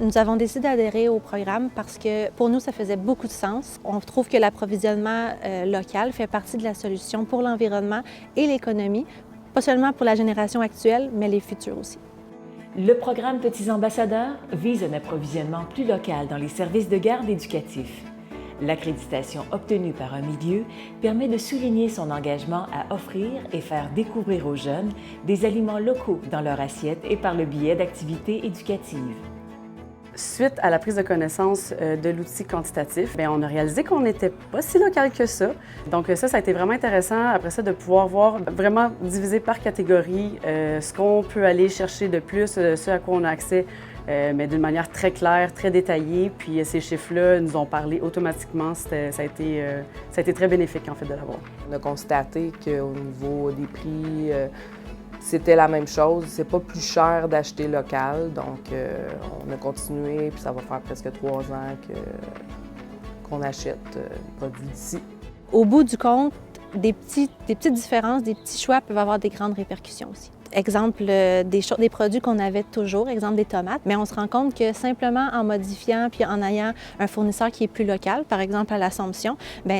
Nous avons décidé d'adhérer au programme parce que pour nous, ça faisait beaucoup de sens. On trouve que l'approvisionnement local fait partie de la solution pour l'environnement et l'économie, pas seulement pour la génération actuelle, mais les futures aussi. Le programme Petits Ambassadeurs vise un approvisionnement plus local dans les services de garde éducatifs. L'accréditation obtenue par un milieu permet de souligner son engagement à offrir et faire découvrir aux jeunes des aliments locaux dans leur assiette et par le biais d'activités éducatives. Suite à la prise de connaissance de l'outil quantitatif, on a réalisé qu'on n'était pas si local que ça. Donc ça a été vraiment intéressant après ça de pouvoir voir vraiment divisé par catégorie ce qu'on peut aller chercher de plus, ce à quoi on a accès, mais d'une manière très claire, très détaillée. Puis ces chiffres-là nous ont parlé automatiquement. Ça a été très bénéfique en fait de l'avoir. On a constaté qu'au niveau des prix, c'était la même chose. C'est pas plus cher d'acheter local, donc on a continué, puis ça va faire presque 3 ans qu'on achète les produits d'ici. Au bout du compte, des petites différences, des petits choix peuvent avoir des grandes répercussions aussi. Exemple, des produits qu'on avait toujours, exemple des tomates, mais on se rend compte que simplement en modifiant puis en ayant un fournisseur qui est plus local, par exemple à l'Assomption,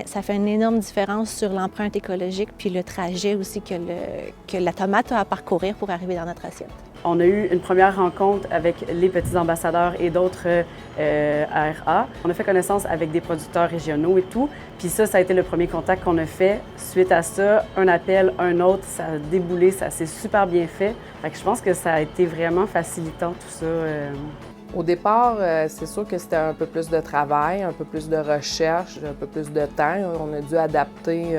ça fait une énorme différence sur l'empreinte écologique puis le trajet aussi que la tomate a à parcourir pour arriver dans notre assiette. On a eu une première rencontre avec les Petits Ambassadeurs et d'autres ARA. On a fait connaissance avec des producteurs régionaux et tout. Puis ça a été le premier contact qu'on a fait. Suite à ça, un appel, un autre, ça a déboulé, ça s'est super bien fait. Fait que je pense que ça a été vraiment facilitant tout ça. Au départ, c'est sûr que c'était un peu plus de travail, un peu plus de recherche, un peu plus de temps. On a dû adapter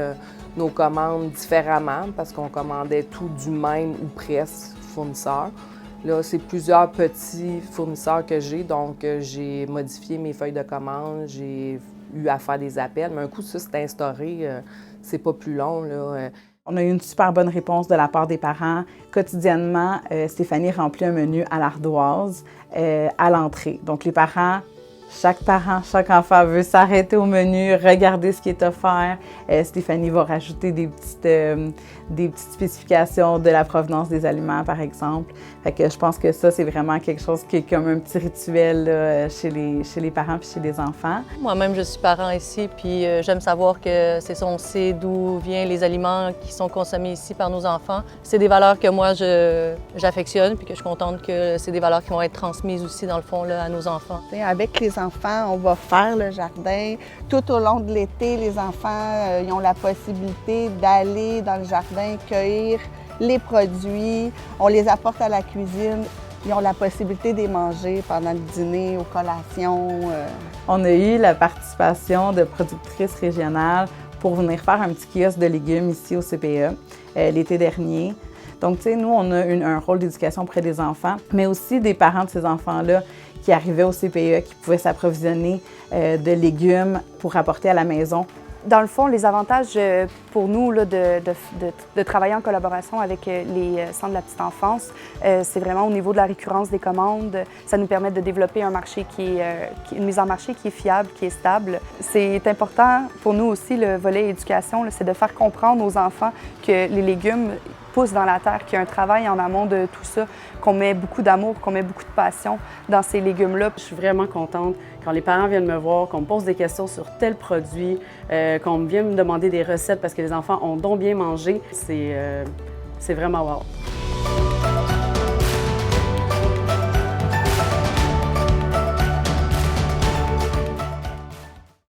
nos commandes différemment parce qu'on commandait tout du même ou presque fournisseur. Là, c'est plusieurs petits fournisseurs que j'ai, donc j'ai modifié mes feuilles de commande, j'ai eu à faire des appels, mais un coup ça s'est instauré, c'est pas plus long, là. On a eu une super bonne réponse de la part des parents. Quotidiennement, Stéphanie remplit un menu à l'ardoise à l'entrée. Donc les parents, chaque enfant veut s'arrêter au menu, regarder ce qui est offert. Stéphanie va rajouter des petites spécifications de la provenance des aliments, par exemple. Fait que je pense que ça, c'est vraiment quelque chose qui est comme un petit rituel là, chez les parents puis chez les enfants. Moi-même, je suis parent ici, puis j'aime savoir que c'est ça, on sait d'où viennent les aliments qui sont consommés ici par nos enfants. C'est des valeurs que moi, j'affectionne, puis que je suis contente que c'est des valeurs qui vont être transmises aussi, dans le fond, là, à nos enfants. Avec les enfants, on va faire le jardin. Tout au long de l'été, les enfants ils ont la possibilité d'aller dans le jardin, cueillir les produits. On les apporte à la cuisine. Ils ont la possibilité de les manger pendant le dîner, aux collations. On a eu la participation de productrices régionales pour venir faire un petit kiosque de légumes ici au CPE l'été dernier. Donc, tu sais, nous, on a un rôle d'éducation auprès des enfants, mais aussi des parents de ces enfants-là qui arrivaient au CPE, qui pouvaient s'approvisionner de légumes pour apporter à la maison. Dans le fond, les avantages pour nous là, de travailler en collaboration avec les centres de la petite enfance, c'est vraiment au niveau de la récurrence des commandes. Ça nous permet de développer un marché une mise en marché qui est fiable, qui est stable. C'est important pour nous aussi, le volet éducation, c'est de faire comprendre aux enfants que les légumes poussent dans la terre, qu'il y a un travail en amont de tout ça, qu'on met beaucoup d'amour, qu'on met beaucoup de passion dans ces légumes-là. Je suis vraiment contente quand les parents viennent me voir, qu'on me pose des questions sur tel produit, qu'on vient me demander des recettes parce que les enfants ont donc bien mangé. C'est vraiment wow.